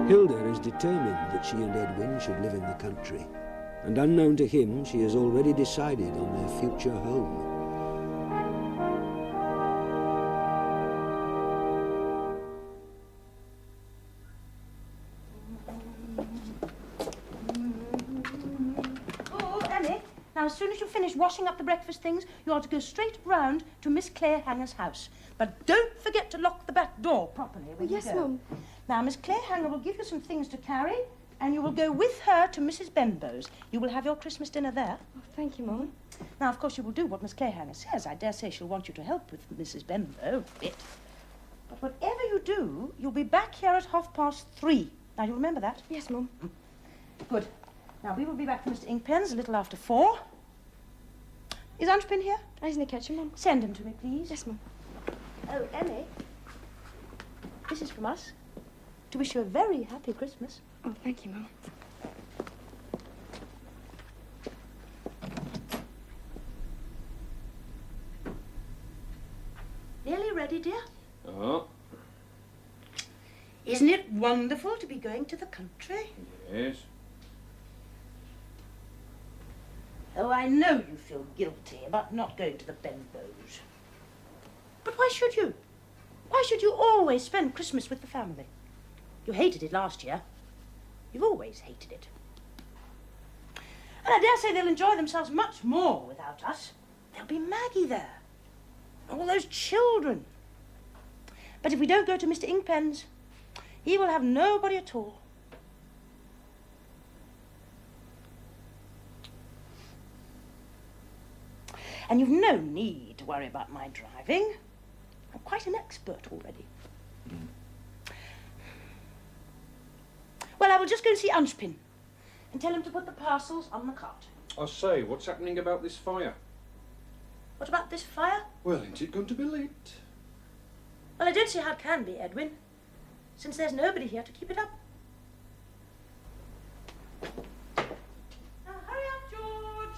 Hilda is determined that she and Edwin should live in the country, and unknown to him, she has already decided on their future home. Now, as soon as you finish washing up the breakfast things, you are to go straight round to Miss Clayhanger's house. But don't forget to lock the back door properly when you go. Yes, Mum. Now, Miss Clayhanger will give you some things to carry, and you will go with her to Mrs. Benbow's. You will have your Christmas dinner there. Oh, thank you, Mum. Now, of course, you will do what Miss Clayhanger says. I dare say she'll want you to help with Mrs. Benbow a bit. But whatever you do, you'll be back here at 3:30. Now, you remember that? Yes, Mum. Good. Now, we will be back from Mr. Inkpen's a little after 4. Is Unchpin here? He's in the kitchen, Mum. Send him to me, please. Yes, Mum. Oh, Emmy, this is from us to wish you a very happy Christmas. Oh, thank you, Mum. Nearly ready, dear? Oh. Isn't it wonderful to be going to the country? Yes. Oh, I know you feel guilty about not going to the Benbows. But why should you? Why should you always spend Christmas with the family? You hated it last year. You've always hated it. And I dare say they'll enjoy themselves much more without us. There'll be Maggie there. All those children. But if we don't go to Mr. Inkpen's, he will have nobody at all. And you've no need to worry about my driving. I'm quite an expert already. Well, I will just go and see Unchpin and tell him to put the parcels on the cart. I say, what's happening about this fire? What about this fire? Well, ain't it going to be lit? Well, I don't see how it can be, Edwin, since there's nobody here to keep it up. Now, hurry up, George.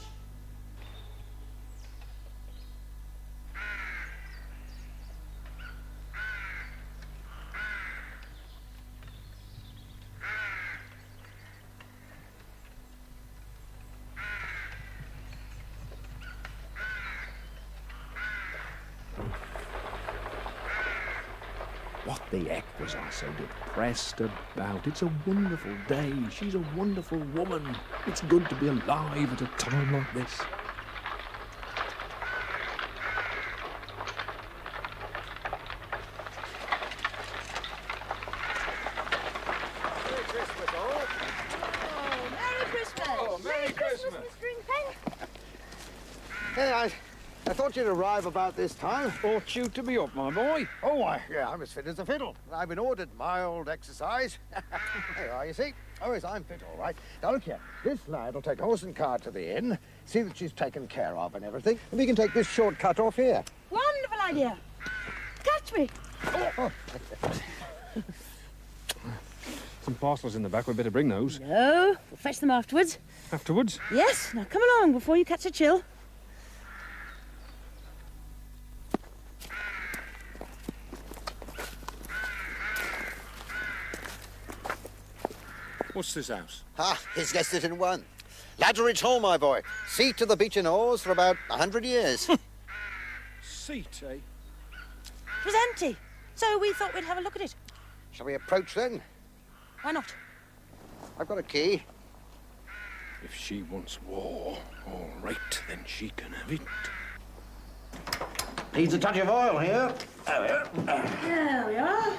What the heck was I so depressed about? It's a wonderful day. She's a wonderful woman. It's good to be alive at a time like this. Merry Christmas, all. Oh, Merry Christmas. Oh, Merry Christmas. Mr. Inkpen. Hey, I thought you'd arrive about this time. Ought you to be up, my boy? Oh, I'm as fit as a fiddle. I've been ordered mild exercise. There you are, you see. Oh, yes, I'm fit, all right. Now, look here. This lad will take horse and cart to the inn, see that she's taken care of and everything, and we can take this shortcut off here. Wonderful idea. Catch me. Oh. Some parcels in the back. We'd better bring those. No, we'll fetch them afterwards. Afterwards? Yes, now come along before you catch a chill. What's this house? He's guessed it in one. Ladderidge Hall, my boy. Seat to the beach and oars for about 100 years. Seat, eh? It was empty, so we thought we'd have a look at it. Shall we approach then? Why not? I've got a key. If she wants war, all right, then she can have it. Needs a touch of oil here. There we are.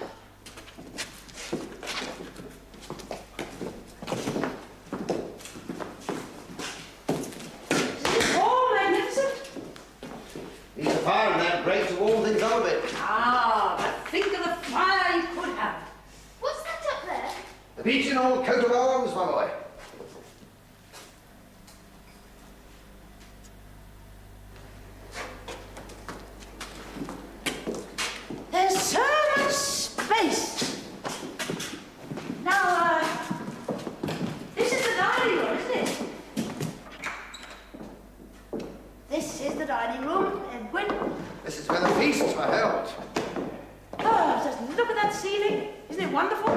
Needs a fire in that grate to warm things up a bit. Ah, but think of the fire you could have. What's that up there? The beach and old coat of arms, my boy. There's so much space. Now, this is the dining room, isn't it? This is the dining room, Edwin. This is where the feasts were held. Oh, just look at that ceiling. Isn't it wonderful?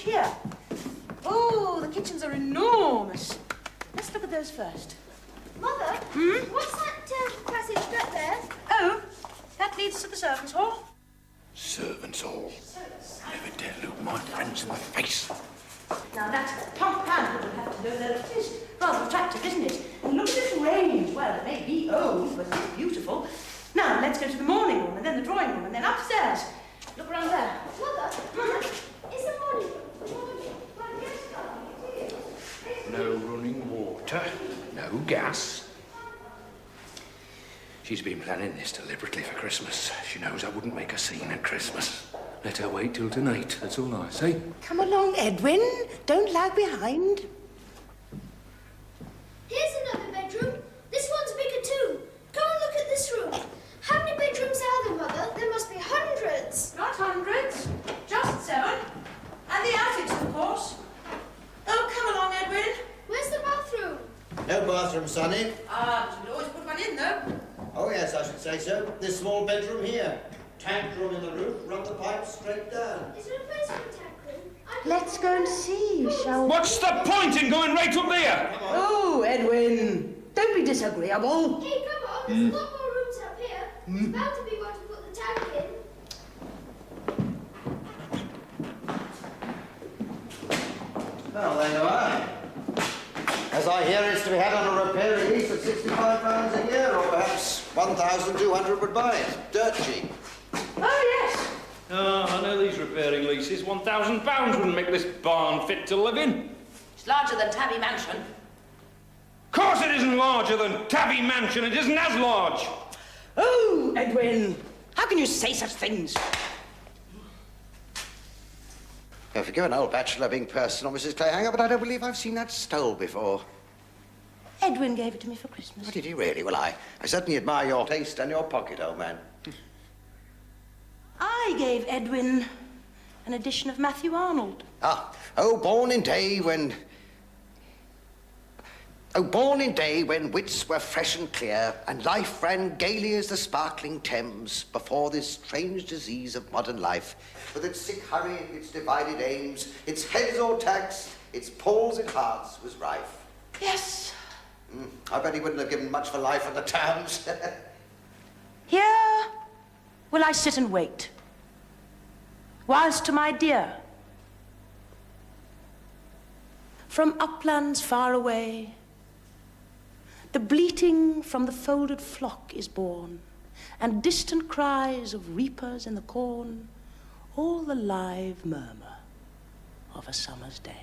here. Oh, the kitchens are enormous. Let's look at those first. Mother, what's that passage up there? Oh, that leads to the servants' hall. Servants' hall. Never dare look my friends in the face. Now, that's the top hand that will have to know that it is rather attractive, isn't it? And look at this range. Well, it may be old, but it's beautiful. Now, let's go to the morning room, and then the drawing room, and then upstairs. Look around there. Mother, is the morning room? Well, guess not. No running water, no gas. She's been planning this deliberately for Christmas. She knows I wouldn't make a scene at Christmas. Let her wait till tonight, that's all I say. Come along, Edwin. Don't lag behind. Here's another bedroom. This one's bigger too. Go and look at this room. How many bedrooms are there, Mother? There must be hundreds. Not hundreds, just 7. And the attics, of course. Oh, come along, Edwin. Where's the bathroom? No bathroom, Sonny. Ah, but you'd always put one in, though. Oh, yes, I should say so. This small bedroom here. Tank room in the roof, run the pipes straight down. Is there a basement tank room? Let's go and see, shall we? What's the point in going right up there? Oh, Edwin, don't be disagreeable. Hey, come on. There's a lot more rooms up here. There's bound to be one to put the tank in. Well, there you are. As I hear, it's to be had on a repair lease of £65 a year, or perhaps 1,200 would buy it. Dirt cheap. Oh, yes. Oh, I know these repairing leases. £1,000 wouldn't make this barn fit to live in. It's larger than Tabby Mansion. Of course it isn't larger than Tabby Mansion. It isn't as large. Oh, Edwin, how can you say such things? Forgive an old bachelor being personal, Mrs. Clayhanger, but I don't believe I've seen that stole before. Edwin gave it to me for Christmas. Oh, did he really? Well, I certainly admire your taste and your pocket, old man. I gave Edwin an edition of Matthew Arnold. Born in day when... Oh, born in day when wits were fresh and clear, and life ran gaily as the sparkling Thames, before this strange disease of modern life, with its sick hurry, its divided aims, its heads all taxed, its palsied hearts was rife. Yes. I bet he wouldn't have given much for life in the towns. Here will I sit and wait, whilst to my dear, from uplands far away, the bleating from the folded flock is born, and distant cries of reapers in the corn, all the live murmur of a summer's day.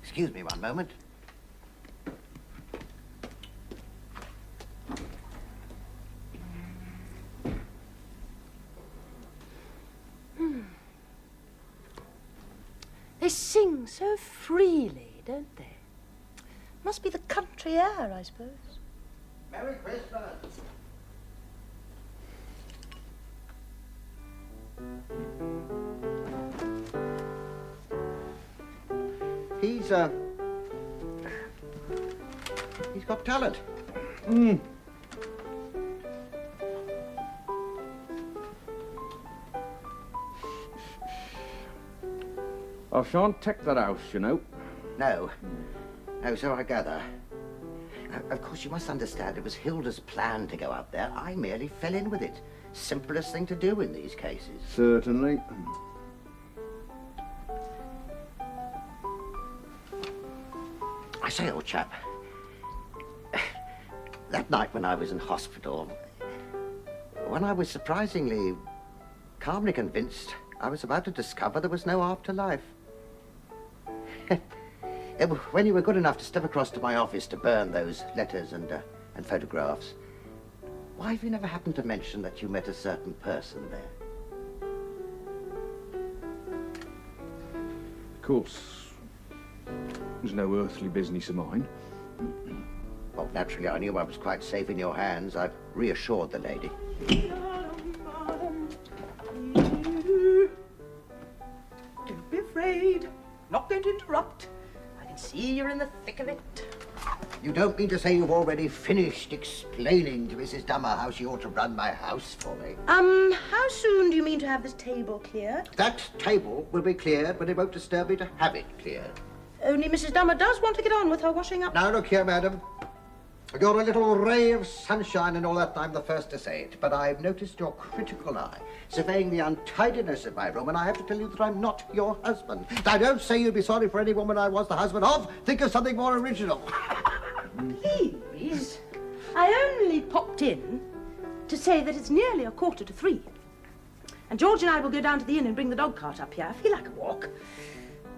Excuse me one moment. They sing so freely, don't they? Must be the country air, I suppose. Merry Christmas. He's got talent. I shan't take that house, you know. No, so I gather. Of course, you must understand it was Hilda's plan to go up there. I merely fell in with it. Simplest thing to do in these cases. Certainly. I say, old chap, that night when I was in hospital, when I was surprisingly calmly convinced I was about to discover there was no afterlife. When you were good enough to step across to my office to burn those letters and photographs, Why have you never happened to mention that you met a certain person there? Of course, it was no earthly business of mine. Well, naturally, I knew I was quite safe in your hands. I've reassured the lady. Don't be afraid. Not going to interrupt. I can see you're in the thick of it. You don't mean to say you've already finished explaining to Mrs. Dummer how she ought to run my house for me? How soon do you mean to have this table cleared? That table will be cleared, but it won't disturb me to have it cleared. Only Mrs. Dummer does want to get on with her washing up. Now, look here, madam. You're a little ray of sunshine and all that, I'm the first to say it, but I've noticed your critical eye surveying the untidiness of my room, and I have to tell you that I'm not your husband. Now, don't say you'd be sorry for any woman I was the husband of. Think of something more original. Please. I only popped in to say that it's nearly 2:45. And George and I will go down to the inn and bring the dog cart up here. I feel like a walk.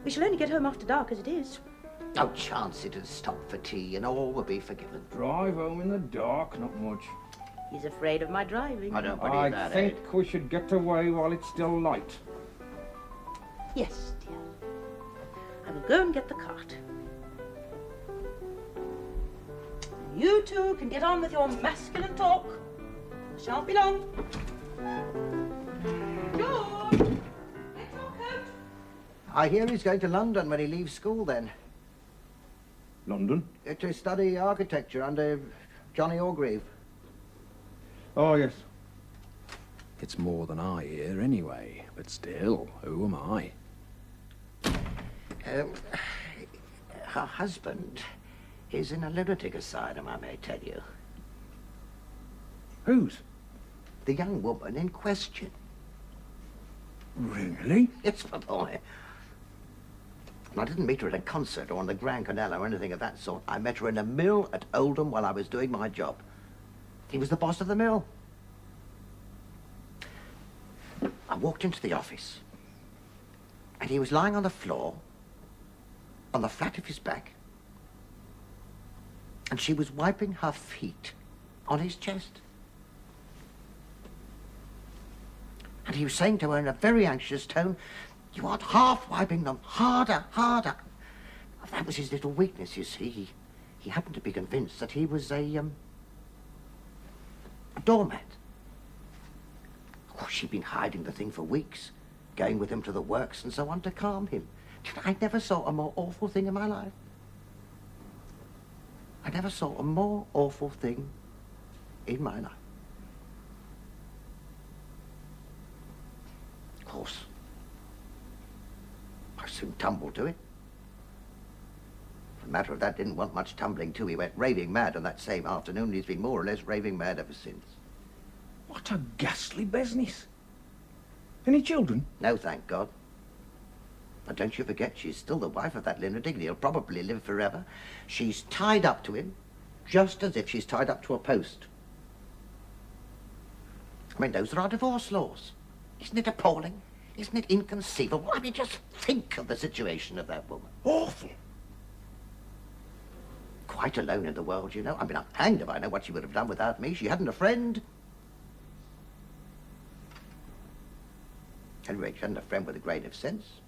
We shall only get home after dark as it is. No chance it'll stop for tea and all will be forgiven. Drive home in the dark, not much. He's afraid of my driving. I don't believe that, I think we should get away while it's still light. Yes, dear. I will go and get the cart. You two can get on with your masculine talk. I shan't be long. George, get your coat. I hear he's going to London when he leaves school then. London? To study architecture under Johnny Orgreave. Oh, yes. It's more than I hear anyway, but still, who am I? Her husband is in a lunatic asylum, I may tell you. Whose? The young woman in question. Really? It's my boy. And I didn't meet her at a concert or on the Grand Canal or anything of that sort. I met her in a mill at Oldham while I was doing my job. He was the boss of the mill. I walked into the office, and he was lying on the floor, on the flat of his back, and she was wiping her feet on his chest. And he was saying to her in a very anxious tone, "You aren't half wiping them. Harder, harder." That was his little weakness, you see. He happened to be convinced that he was a doormat. Of course, she'd been hiding the thing for weeks, going with him to the works and so on to calm him. I never saw a more awful thing in my life. I never saw a more awful thing in my life. Of course, I soon tumbled to it. For the matter of that, didn't want much tumbling to. He went raving mad on that same afternoon, and he's been more or less raving mad ever since. What a ghastly business. Any children? No, thank God. But don't you forget, she's still the wife of that lunatic, and he'll probably live forever. She's tied up to him, just as if she's tied up to a post. I mean, those are our divorce laws. Isn't it appalling? Isn't it inconceivable? I mean, just think of the situation of that woman. Awful. Quite alone in the world, you know. I mean, I'm hanged if I know what she would have done without me. She hadn't a friend. Anyway, she hadn't a friend with a grain of sense.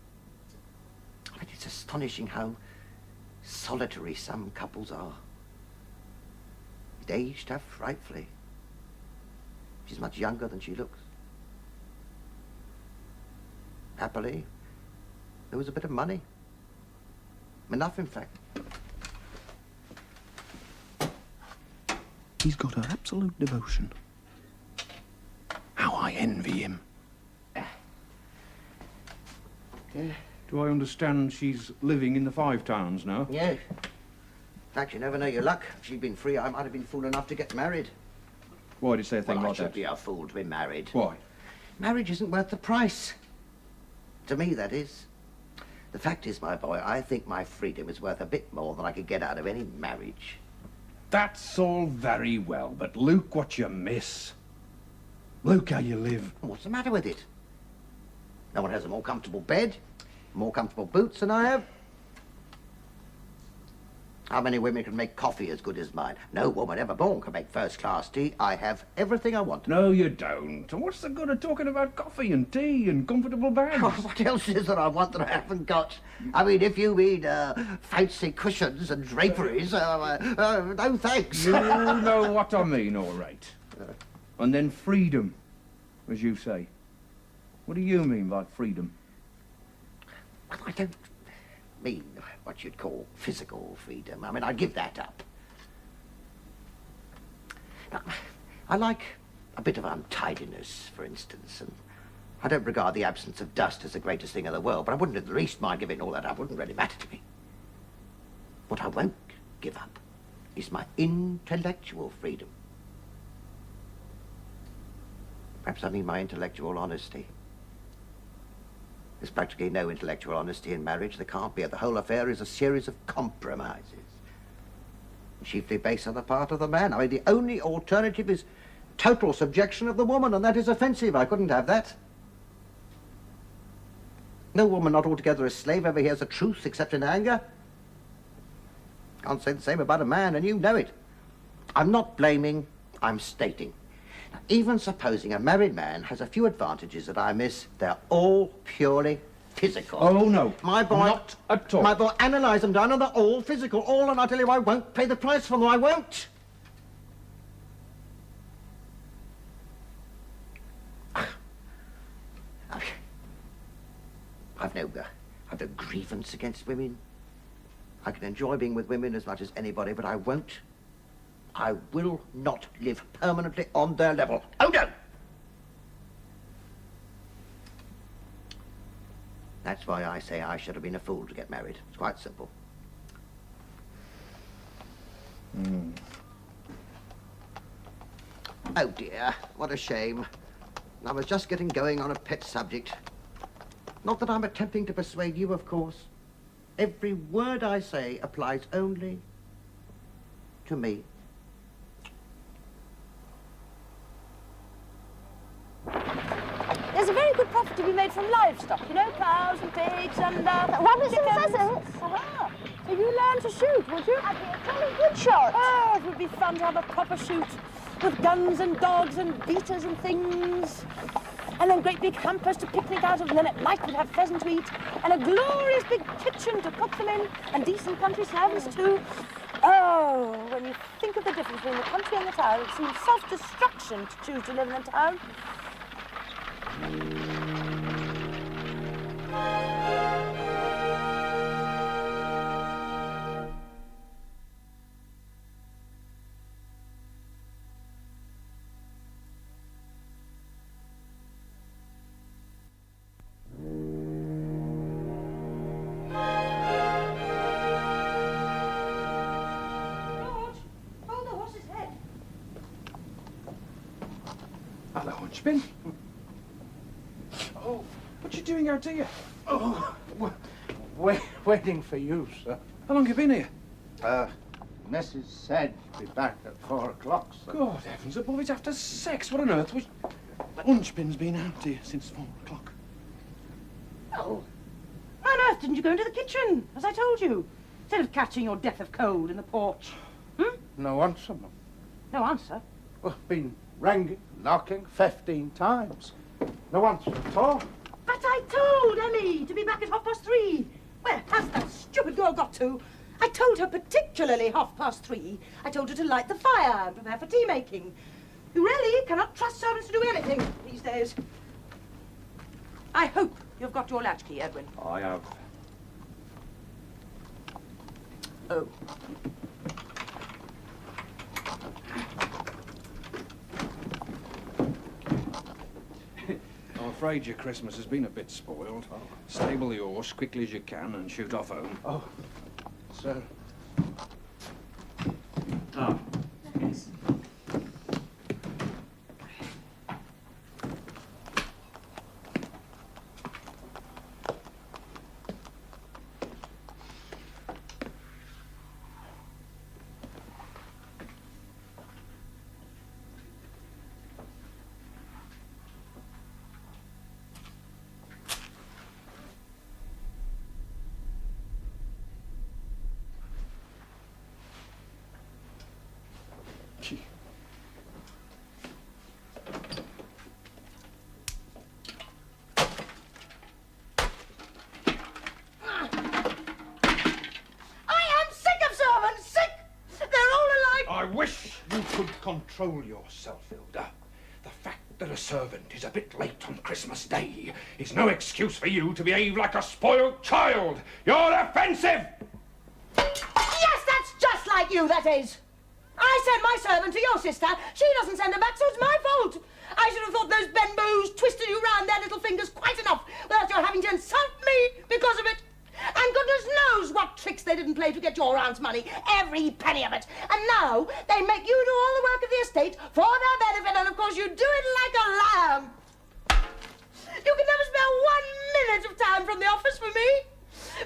I mean, it's astonishing how solitary some couples are. He'd aged her frightfully. She's much younger than she looks. Happily, there was a bit of money. Enough, in fact. He's got her absolute devotion. How I envy him. Do I understand she's living in the Five Towns now? Yeah. In fact, you never know your luck. If she'd been free, I might have been fool enough to get married. Why did you say a thing Well, I like should that? be a fool to be married. Why? Marriage isn't worth the price. To me, that is. The fact is, my boy, I think my freedom is worth a bit more than I could get out of any marriage. That's all very well, but look what you miss. Look how you live. What's the matter with it? No one has a more comfortable bed, more comfortable boots than I have. How many women can make coffee as good as mine? No woman ever born can make first-class tea. I have everything I want. No, you don't. What's the good of talking about coffee and tea and comfortable bags? Oh, what else is there I want that I haven't got? I mean, if you mean fancy cushions and draperies, no thanks. You know what I mean, all right. And then freedom, as you say. What do you mean by freedom? I don't mean what you'd call physical freedom. I mean, I'd give that up. Now, I like a bit of untidiness, for instance, and I don't regard the absence of dust as the greatest thing in the world, but I wouldn't in the least mind giving all that up. It wouldn't really matter to me. What I won't give up is my intellectual freedom. Perhaps I mean my intellectual honesty. There's practically no intellectual honesty in marriage. There can't be. The whole affair is a series of compromises, chiefly based on the part of the man. I mean, the only alternative is total subjection of the woman, and that is offensive. I couldn't have that. No woman not altogether a slave ever hears the truth except in anger. Can't say the same about a man, and you know it. I'm not blaming, I'm stating. Now, even supposing a married man has a few advantages that I miss, they're all purely physical. Oh, no. My boy... Not at all. My boy, analyse them down, and they're all physical. All, and I tell you, I won't pay the price for them. I won't. I've no grievance against women. I can enjoy being with women as much as anybody, but I won't. I will not live permanently on their level. Oh, no! That's why I say I should have been a fool to get married. It's quite simple. Oh, dear. What a shame. I was just getting going on a pet subject. Not that I'm attempting to persuade you, of course. Every word I say applies only to me. There's a very good profit to be made from livestock, you know, cows and pigs and rabbits and pheasants. Aha. So you learn to shoot, would you? I'd be a jolly good shot. Oh, it would be fun to have a proper shoot with guns and dogs and beaters and things. And then great big hampers to picnic out of, and then at night we'd have pheasant to eat, and a glorious big kitchen to cook them in, and decent country servants too. Oh, when you think of the difference between the country and the town, it seems self-destruction to choose to live in a town. Hello, Hunchpin. Oh, what you doing out here? Oh, waiting for you, sir. How long have you been here? Mrs. said be back at 4 o'clock, sir. God heavens above, it's after 6. What on earth was... Hunchpin's been out here since 4 o'clock. Oh, why on earth didn't you go into the kitchen, as I told you, instead of catching your death of cold in the porch? No answer, ma'am. No answer. Well, been ringing, knocking 15 times. No answer at all. But I told Ellie to be back at 3:30. Where has that stupid girl got to? I told her particularly 3:30. I told her to light the fire and prepare for tea making. You really cannot trust servants to do anything these days. I hope you've got your latchkey, Edwin. I have. Oh. I'm afraid your Christmas has been a bit spoiled. Stable the horse quickly as you can and shoot off home. Oh, sir. Ah. Yes. could control yourself, Hilda. The fact that a servant is a bit late on Christmas Day is no excuse for you to behave like a spoiled child. You're offensive! Yes, that's just like you, that is. I sent my servant to your sister. She doesn't send her back, so it's my fault. I should have thought those Benbows twisted you round their little fingers quite enough without your having to insult me because of it. And goodness knows what tricks they didn't play to get your aunt's money, every penny of it. And now they make you do all the work of the estate for their benefit, and of course you do it like a lamb. You can never spare 1 minute of time from the office for me,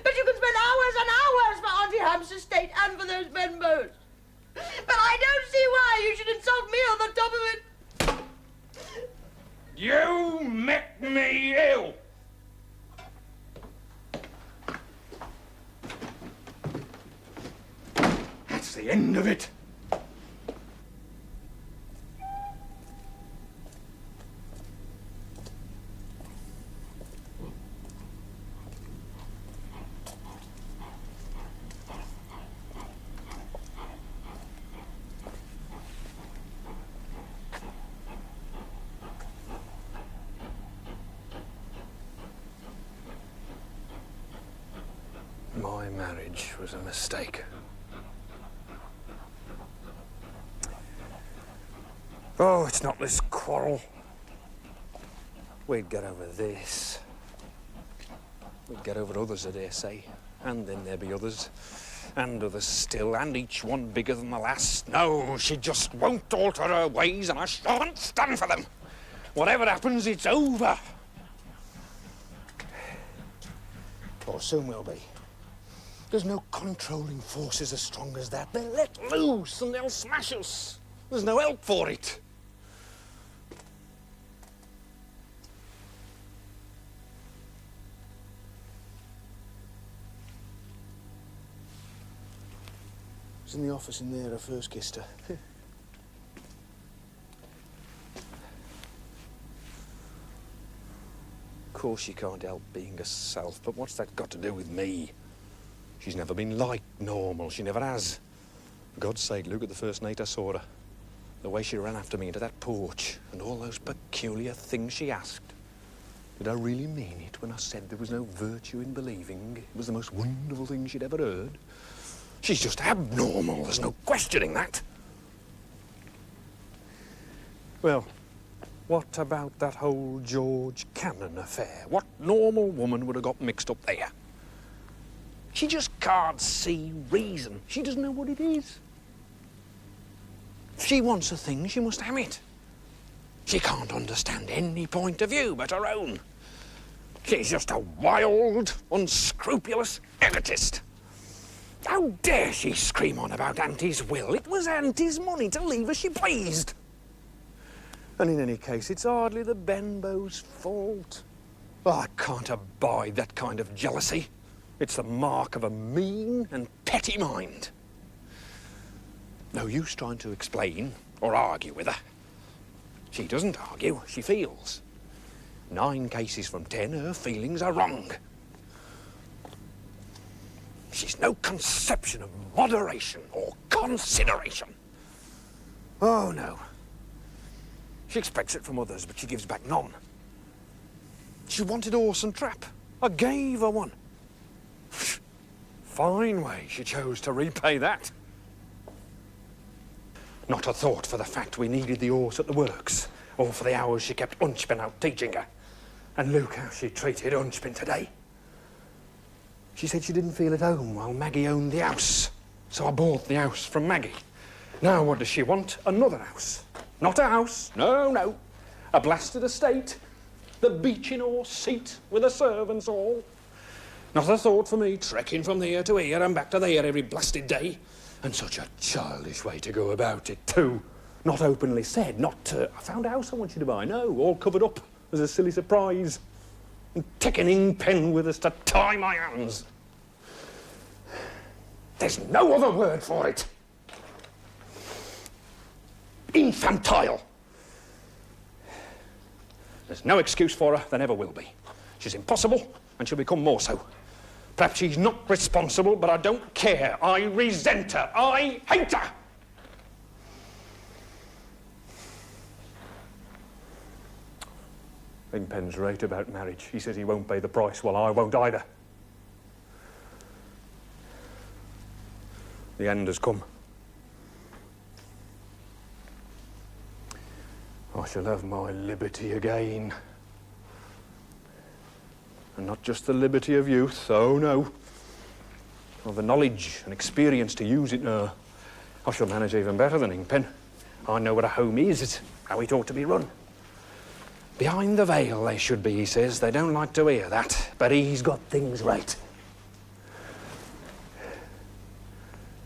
but you can spend hours and hours for Auntie Hamp's estate and for those Benbows. But I don't see why you should insult me on the top of it. You make me ill! That's the end of it. My marriage was a mistake. Oh, it's not this quarrel. We'd get over this. We'd get over others, I dare say. And then there'd be others. And others still, and each one bigger than the last. No, she just won't alter her ways, and I shan't stand for them. Whatever happens, it's over. Or soon will be. There's no controlling forces as strong as that. They're let loose and they'll smash us. There's no help for it. I was in the office in there, I first kissed her. Of course she can't help being herself, but what's that got to do with me? She's never been like normal, she never has. For God's sake, look at the first night I saw her. The way she ran after me into that porch, and all those peculiar things she asked. Did I really mean it when I said there was no virtue in believing it was the most wonderful thing she'd ever heard? She's just abnormal, there's no questioning that. Well, what about that whole George Cannon affair? What normal woman would have got mixed up there? She just can't see reason. She doesn't know what it is. If she wants a thing, she must have it. She can't understand any point of view but her own. She's just a wild, unscrupulous egotist. How dare she scream on about Auntie's will? It was Auntie's money to leave as she pleased. And in any case, it's hardly the Benbows' fault. Oh, I can't abide that kind of jealousy. It's the mark of a mean and petty mind. No use trying to explain or argue with her. She doesn't argue, she feels. 9 cases from 10, her feelings are wrong. She's no conception of moderation or consideration. Oh, no. She expects it from others, but she gives back none. She wanted a horse and trap. I gave her one. Fine way she chose to repay that. Not a thought for the fact we needed the horse at the works, or for the hours she kept Unchpin out teaching her. And look how she treated Unchpin today. She said she didn't feel at home while Maggie owned the house, so I bought the house from Maggie. Now what does she want? Another house. Not a house, no. A blasted estate. The beeching horse seat with a servants' hall. Not a thought for me trekking from here to here and back to there every blasted day. And such a childish way to go about it, too. Not openly said, not, I found a house I want you to buy. No, all covered up as a silly surprise. And take an ink pen with us to tie my hands. There's no other word for it. Infantile. There's no excuse for her, there never will be. She's impossible, and she'll become more so. Perhaps she's not responsible, but I don't care. I resent her. I hate her. Pen's right about marriage. He says he won't pay the price. Well, I won't either. The end has come. I shall have my liberty again. And not just the liberty of youth, oh no. Of the knowledge and experience to use it now. I shall manage even better than Ingpen. I know what a home is, how it ought to be run. Behind the veil they should be, he says. They don't like to hear that, but he's got things right.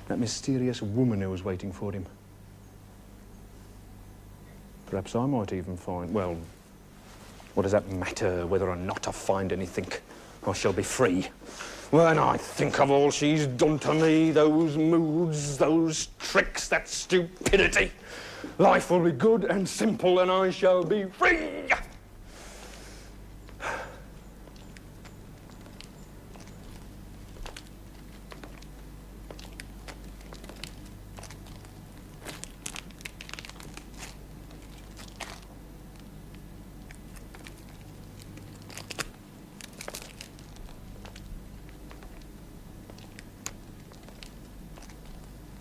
That mysterious woman who was waiting for him. Perhaps I might even find, well, what does that matter whether or not I find anything? I shall be free. When I think of all she's done to me, those moods, those tricks, that stupidity, life will be good and simple and I shall be free.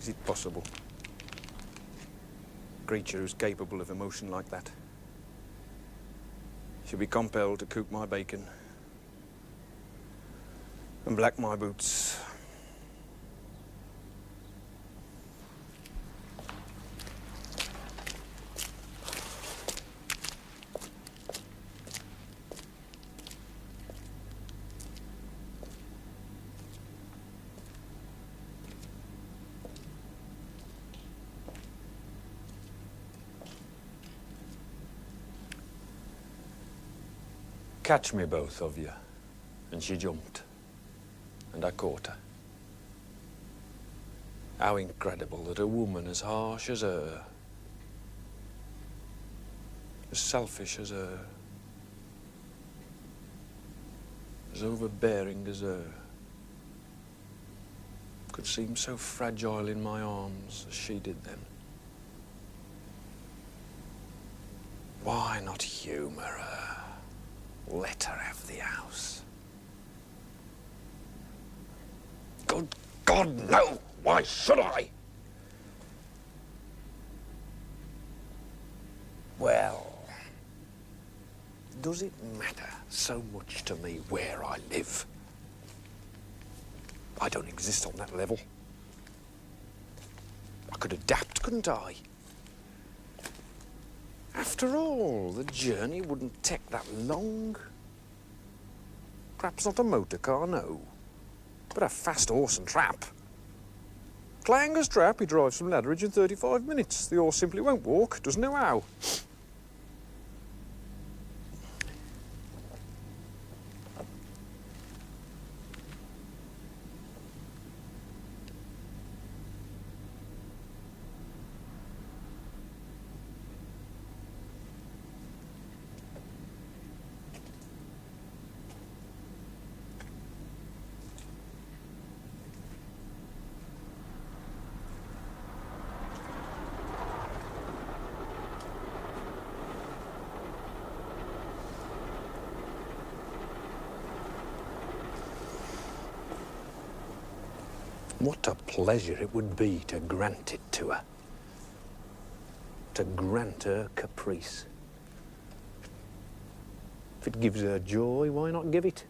Is it possible? A creature who's capable of emotion like that should be compelled to cook my bacon and black my boots. Catch me, both of you. And she jumped. And I caught her. How incredible that a woman as harsh as her, as selfish as her, as overbearing as her, could seem so fragile in my arms as she did then. Why not humour her? Let her have the house. Good God, no! Why should I? Well, does it matter so much to me where I live? I don't exist on that level. I could adapt, couldn't I? After all, the journey wouldn't take that long. Perhaps not a motor car, no. But a fast horse and trap. Clayhanger's trap, he drives from Ladderidge in 35 minutes. The horse simply won't walk, doesn't know how. What a pleasure it would be to grant it to her. To grant her caprice. If it gives her joy, why not give it?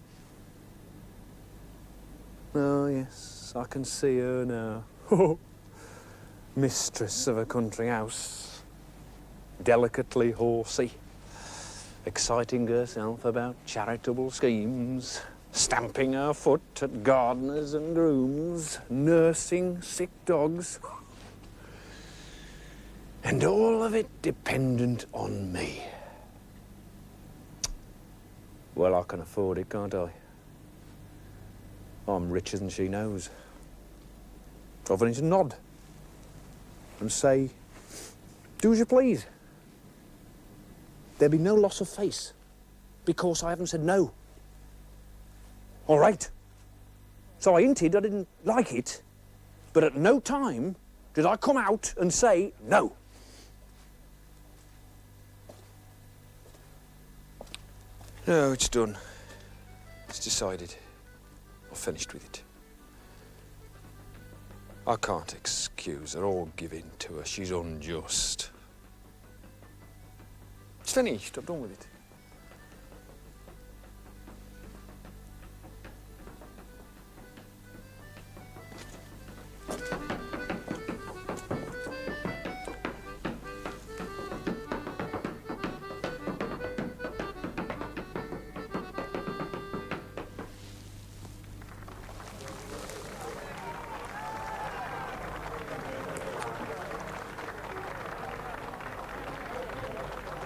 Oh, yes, I can see her now. Mistress of a country house. Delicately horsey. Exciting herself about charitable schemes. Stamping her foot at gardeners and grooms, nursing sick dogs, and all of it dependent on me. Well, I can afford it, can't I? I'm richer than she knows. I've only to nod and say, do as you please. There'll be no loss of face, because I haven't said no. All right. So I hinted I didn't like it, but at no time did I come out and say no. No, it's done. It's decided. I've finished with it. I can't excuse her or give in to her. She's unjust. It's finished. I'm done with it.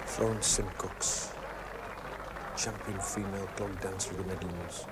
Florence Simcox, champion female clog dancer of the Midlands.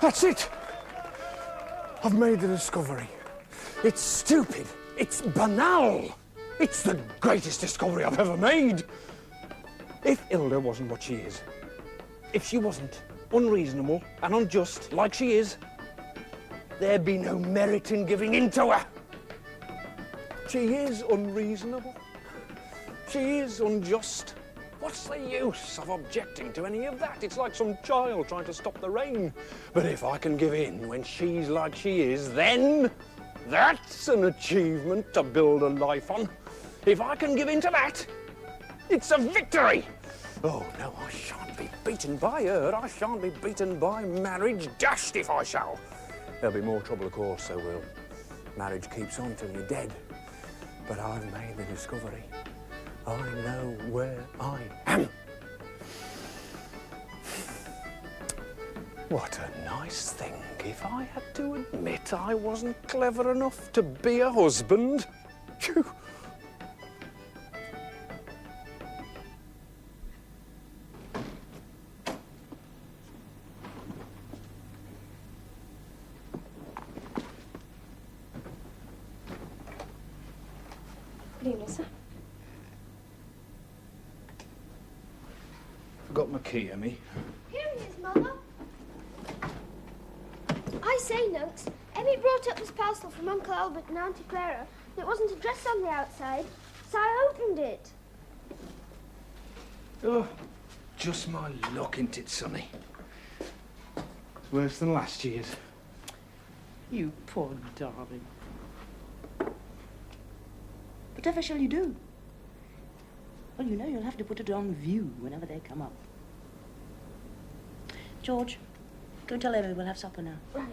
That's it. I've made the discovery. It's stupid. It's banal. It's the greatest discovery I've ever made. If Hilda wasn't what she is, if she wasn't unreasonable and unjust like she is, there'd be no merit in giving in to her. She is unreasonable. She is unjust. What's the use of objecting to any of that? It's like some child trying to stop the rain. But if I can give in when she's like she is, then that's an achievement to build a life on. If I can give in to that, it's a victory. Oh, no, I shan't be beaten by her. I shan't be beaten by marriage. Dashed if I shall. There'll be more trouble, of course, so will. Marriage keeps on till you're dead. But I've made the discovery. I know where I am. What a nice thing if I had to admit I wasn't clever enough to be a husband. Phew. Good evening, sir. Forgot my key, Emmy. Here he is, Mother. I say, Nunks, Emmy brought up this parcel from Uncle Albert and Auntie Clara. It wasn't addressed on the outside, so I opened it. Oh, just my luck, ain't it, Sonny? It's worse than last year's. You poor darling. Whatever shall you do? Well, you know you'll have to put it on view whenever they come up. George, go and tell Emily we'll have supper now. Right.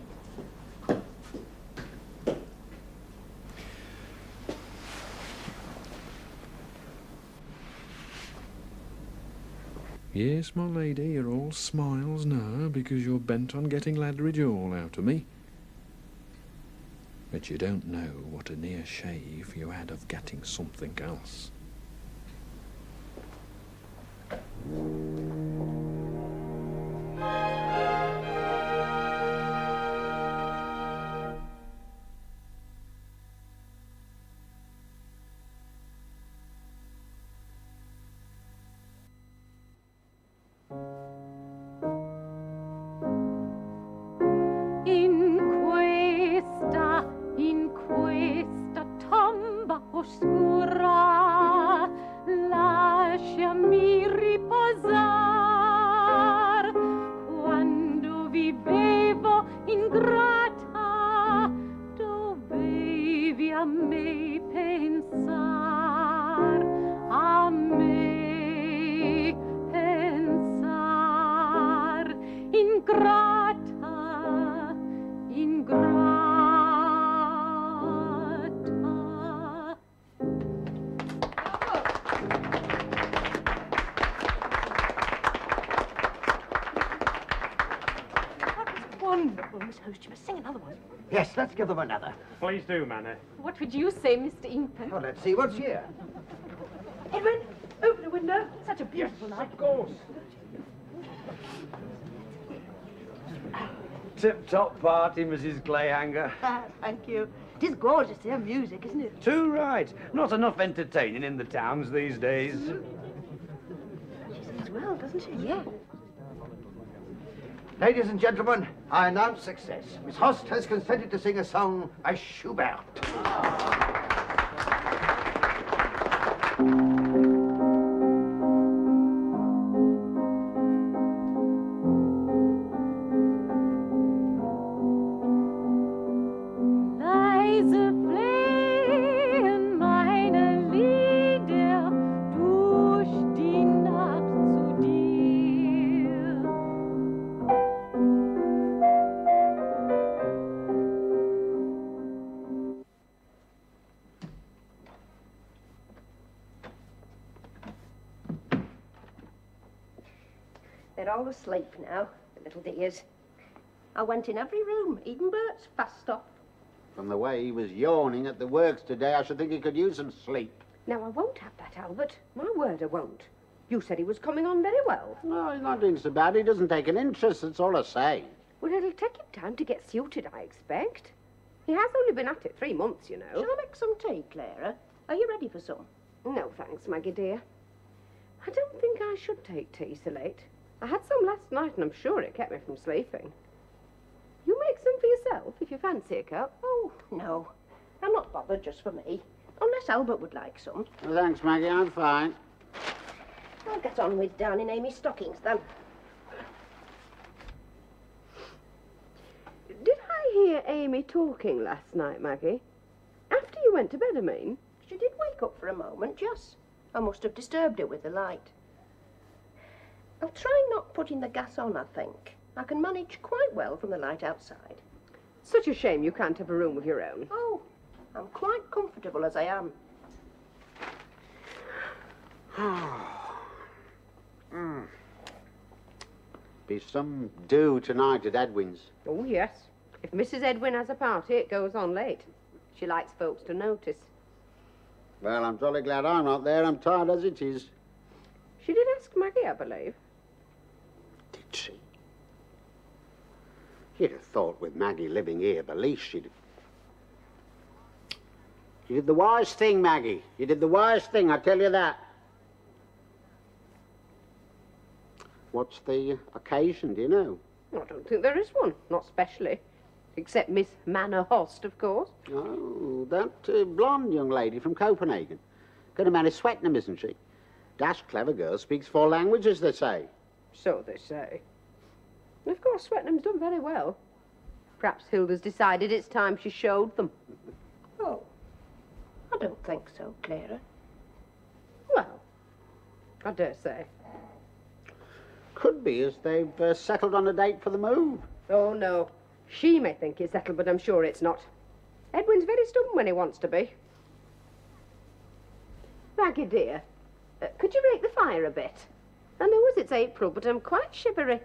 Yes, my lady, you're all smiles now because you're bent on getting Ladridge all out of me. But you don't know what a near shave you had of getting something else. In questa wonderful, Miss Host. You must sing another one. Yes, let's give them another. Please do, Manny. What would you say, Mr. Ingham? Well, let's see what's here. Edwin, open the window. Such a beautiful night. Of course. Tip-top party, Mrs. Clayhanger. Thank you. It is gorgeous to hear music, isn't it? Too right. Not enough entertaining in the towns these days. She sings well, doesn't she? Yeah. Ladies and gentlemen, I announce success. Miss Host has consented to sing a song by Schubert. Leise flehen meine Lieder durch die Nacht zu dir. They're all asleep now, the little dears. I went in every room, even Bert's fast off. From the way he was yawning at the works today, I should think he could use some sleep. Now, I won't have that, Albert. My word, I won't. You said he was coming on very well. No, he's not doing so bad. He doesn't take an interest, that's all I say. Well, it'll take him time to get suited, I expect. He has only been at it 3 months, you know. Shall I make some tea, Clara? Are you ready for some? No, thanks, Maggie, dear. I don't think I should take tea so late. I had some last night, and I'm sure it kept me from sleeping. You make some for yourself, if you fancy a cup. Oh, no. I'm not bothered just for me. Unless Albert would like some. Well, thanks, Maggie. I'm fine. I'll get on with darning Amy's stockings, then. Did I hear Amy talking last night, Maggie? After you went to bed, I mean? She did wake up for a moment, yes. I must have disturbed her with the light. I'll try not putting the gas on, I think. I can manage quite well from the light outside. Such a shame you can't have a room of your own. Oh, I'm quite comfortable as I am. Be some do tonight at Edwin's. Oh, yes. If Mrs. Edwin has a party, it goes on late. She likes folks to notice. Well, I'm jolly glad I'm not there. I'm tired as it is. She did ask Maggie, I believe. Did she? You'd have thought with Maggie living here, the least she'd... You did the wise thing, Maggie. You did the wise thing, I tell you that. What's the occasion, do you know? I don't think there is one, not specially. Except Miss Manor Host, of course. Oh, that blonde young lady from Copenhagen. Going to marry Swetnam, isn't she? Dash clever girl, speaks 4 languages, they say. So they say. And of course, Swetnam's done very well. Perhaps Hilda's decided it's time she showed them. Oh, I don't think so, Clara. Well, I dare say. Could be, as they've settled on a date for the move. Oh, no. She may think it's settled, but I'm sure it's not. Edwin's very stubborn when he wants to be. Maggie, dear, could you rake the fire a bit? I know as it's April, but I'm quite shivery.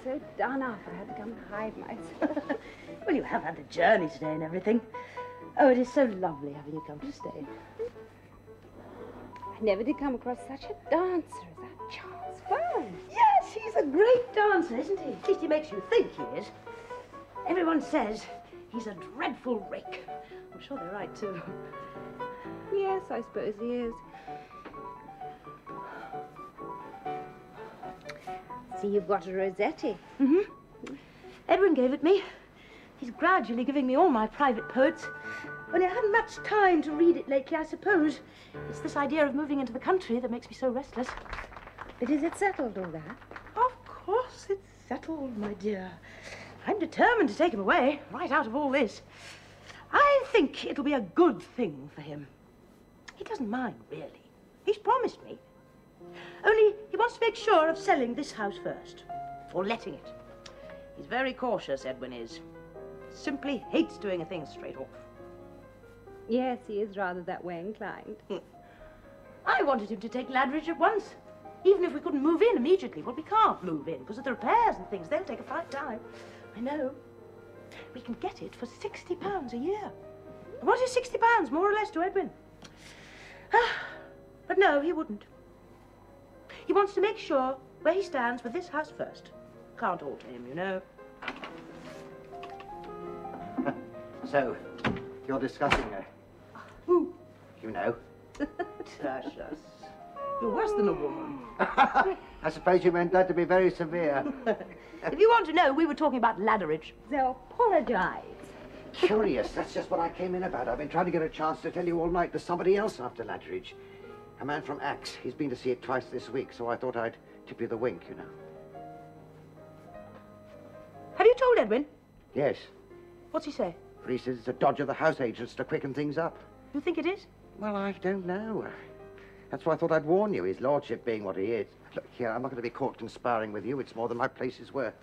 So done up, I had to come and hide myself. Well, you have had a journey today and everything. Oh, it is so lovely having you come to stay. I never did come across such a dancer as that Charles Fern. Yes, he's a great dancer, isn't he? At least he makes you think he is. Everyone says he's a dreadful rake. I'm sure they're right, too. Yes, I suppose he is. See, you've got a Rossetti. Mm-hmm. Edwin gave it me. He's gradually giving me all my private poets. Only I haven't much time to read it lately, I suppose. It's this idea of moving into the country that makes me so restless. But is it settled, all that? Of course it's settled, my dear. I'm determined to take him away, right out of all this. I think it'll be a good thing for him. He doesn't mind, really. He's promised me. Only he wants to make sure of selling this house first. or letting it. He's very cautious, Edwin is. Simply hates doing a thing straight off. Yes, he is rather that way inclined. I wanted him to take Ladridge at once, even if we couldn't move in immediately. Well, we can't move in because of the repairs and things. They'll take a fine time. I know. We can get it for £60 a year. What is £60, more or less, to Edwin? But no, he wouldn't. He wants to make sure where he stands with this house first. Can't alter him, you know. So, you're discussing Who? you know. Tertius. You're worse than a woman. I suppose you meant that to be very severe. If you want to know, we were talking about Ladridge. So apologize. Curious, that's just what I came in about. I've been trying to get a chance to tell you all night there's somebody else after Ladridge. A man from Axe. He's been to see it twice this week, so I thought I'd tip you the wink, you know. Have you told Edwin? Yes. What's he say? But he says it's a dodge of the house agents to quicken things up. You think it is? Well, I don't know. That's why I thought I'd warn you, his lordship being what he is. Look, here, I'm not going to be caught conspiring with you. It's more than my place is worth.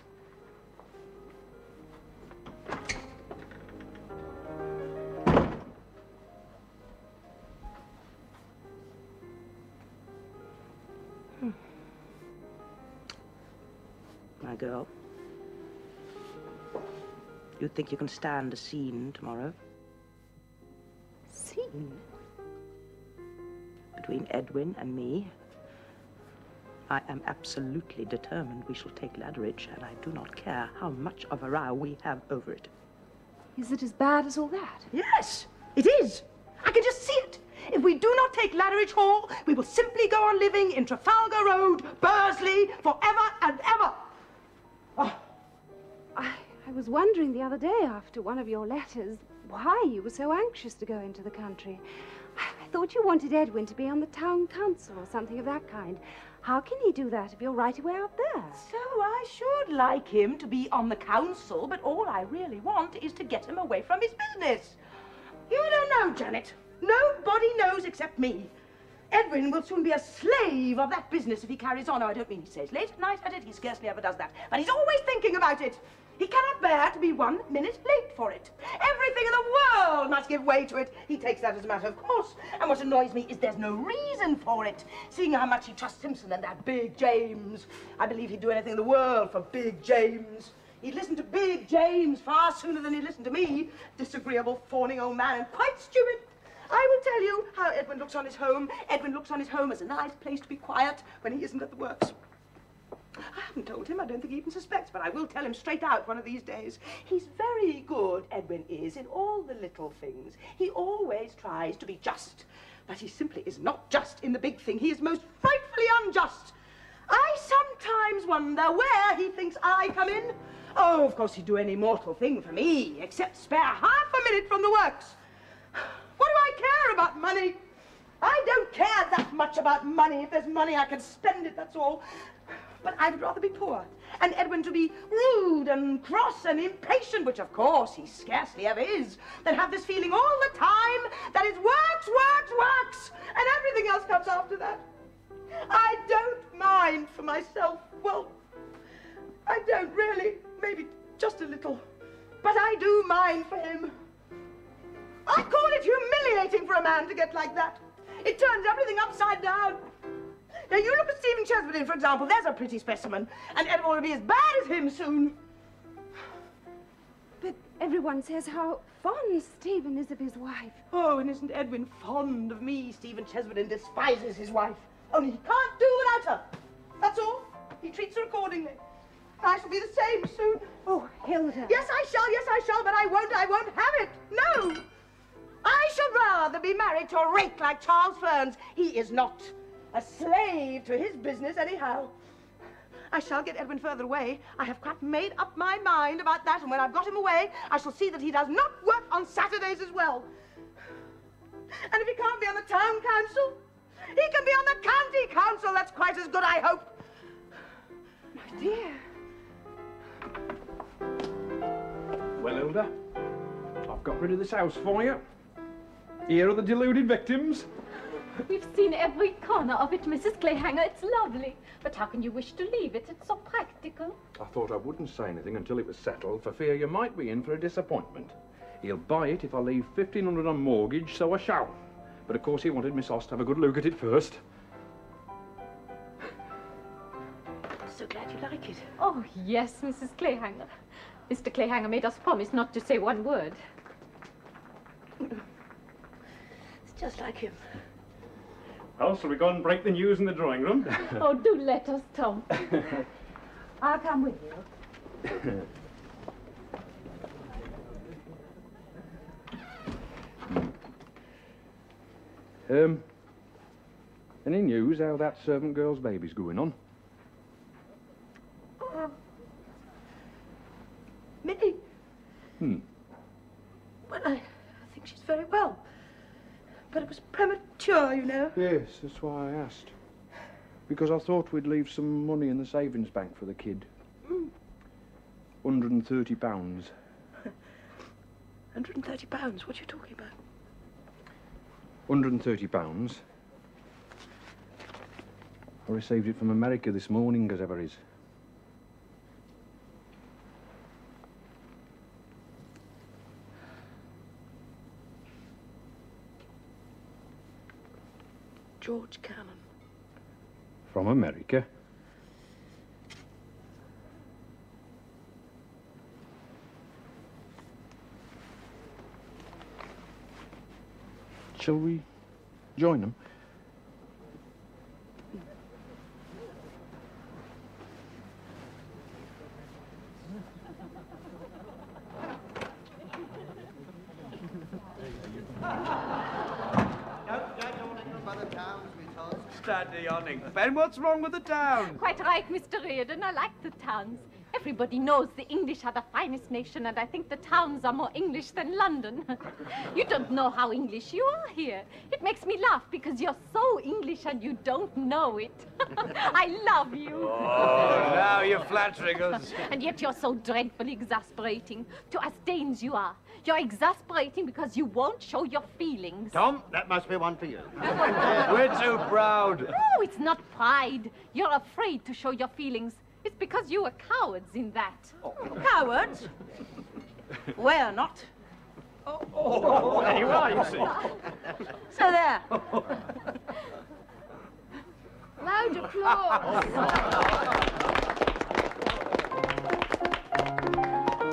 My girl, you think you can stand a scene tomorrow? Scene? Between Edwin and me? I am absolutely determined we shall take Ladridge, and I do not care how much of a row we have over it. Is it as bad as all that? Yes, it is. I can just see it. If we do not take Ladridge Hall, we will simply go on living in Trafalgar Road, Bursley, forever and ever. Oh. I was wondering the other day after one of your letters why you were so anxious to go into the country. I thought you wanted Edwin to be on the town council or something of that kind. How can he do that if you're right away out there? So I should like him to be on the council, but all I really want is to get him away from his business. You don't know, Janet. Nobody knows except me. Edwin will soon be a slave of that business if he carries on. Oh, I don't mean he stays late at night at it. He scarcely ever does that. But he's always thinking about it. He cannot bear to be 1 minute late for it. Everything in the world must give way to it. He takes that as a matter of course. And what annoys me is there's no reason for it. Seeing how much he trusts Simpson and that Big James. I believe he'd do anything in the world for Big James. He'd listen to Big James far sooner than he'd listen to me. Disagreeable, fawning old man and quite stupid. I will tell you how Edwin looks on his home. Edwin looks on his home as a nice place to be quiet when he isn't at the works. I haven't told him. I don't think he even suspects, but I will tell him straight out one of these days. He's very good, Edwin is, in all the little things. He always tries to be just, but he simply is not just in the big thing. He is most frightfully unjust. I sometimes wonder where he thinks I come in. Oh, of course he'd do any mortal thing for me, except spare half a minute from the works. What do I care about money? I don't care that much about money. If there's money, I can spend it, that's all. But I would rather be poor, and Edwin to be rude and cross and impatient, which of course he scarcely ever is, than have this feeling all the time that it's works, works, works, and everything else comes after that. I don't mind for myself. Well, I don't really, maybe just a little, but I do mind for him. I call it humiliating for a man to get like that. It turns everything upside down. Now, you look at Stephen Chesberdin, for example. There's a pretty specimen. And Edwin will be as bad as him soon. But everyone says how fond Stephen is of his wife. Oh, and isn't Edwin fond of me? Stephen Chesberdin despises his wife. Only he can't do without her. That's all. He treats her accordingly. I shall be the same soon. Oh, Hilda. Yes, I shall, but I won't have it. No. I should rather be married to a rake like Charles Ferns. He is not a slave to his business anyhow. I shall get Edwin further away. I have quite made up my mind about that, and when I've got him away, I shall see that he does not work on Saturdays as well. And if he can't be on the town council, he can be on the county council. That's quite as good, I hope. My dear. Well, Hilda, I've got rid of this house for you. Here are the deluded victims. We've seen every corner of it, Mrs. Clayhanger. It's lovely. But how can you wish to leave it? It's so practical. practical. I thought I wouldn't say anything until it was settled, for fear you might be in for a disappointment. He'll buy it if I leave 1,500 on mortgage, so I shall. But of course he wanted Miss Hoss to have a good look at it first. So glad you like it. Oh, yes, Mrs. Clayhanger. Mr. Clayhanger made us promise not to say one word. It's just like him. Well, shall we go and break the news in the drawing room? Oh, do let us, Tom. I'll come with you. Any news how that servant girl's baby's going on? Minnie? Hmm. Well, I think she's very well. But it was premature, you know. Yes, that's why I asked. Because I thought we'd leave some money in the savings bank for the kid. £130. £130? What are you talking about? £130. I received it from America this morning, as ever is. George Cannon. From America? Shall we join them? Steady, Onning. Ben, what's wrong with the town? Quite right, Mr. Reardon. I like the towns. Everybody knows the English are the finest nation, and I think the towns are more English than London. You don't know how English you are here. It makes me laugh because you're so English and you don't know it. I love you. Oh, now you're flattering us. And yet you're so dreadfully exasperating. To us Danes you are. You're exasperating because you won't show your feelings. Tom, that must be one for you. We're too proud. No, it's not pride. You're afraid to show your feelings. It's because you are cowards in that. Cowards? We're not. There you are, you see. So there. Loud applause.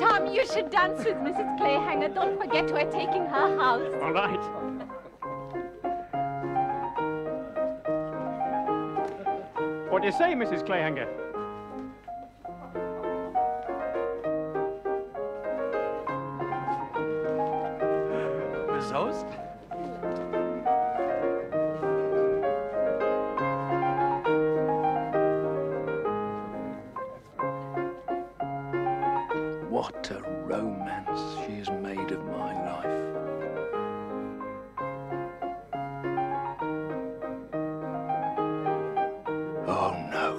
Tom, you should dance with Mrs. Clayhanger. Don't forget we're taking her house. All right. What do you say, Mrs. Clayhanger? Miss Host? What a romance she has made of my life. Oh, no.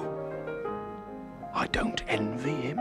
I don't envy him.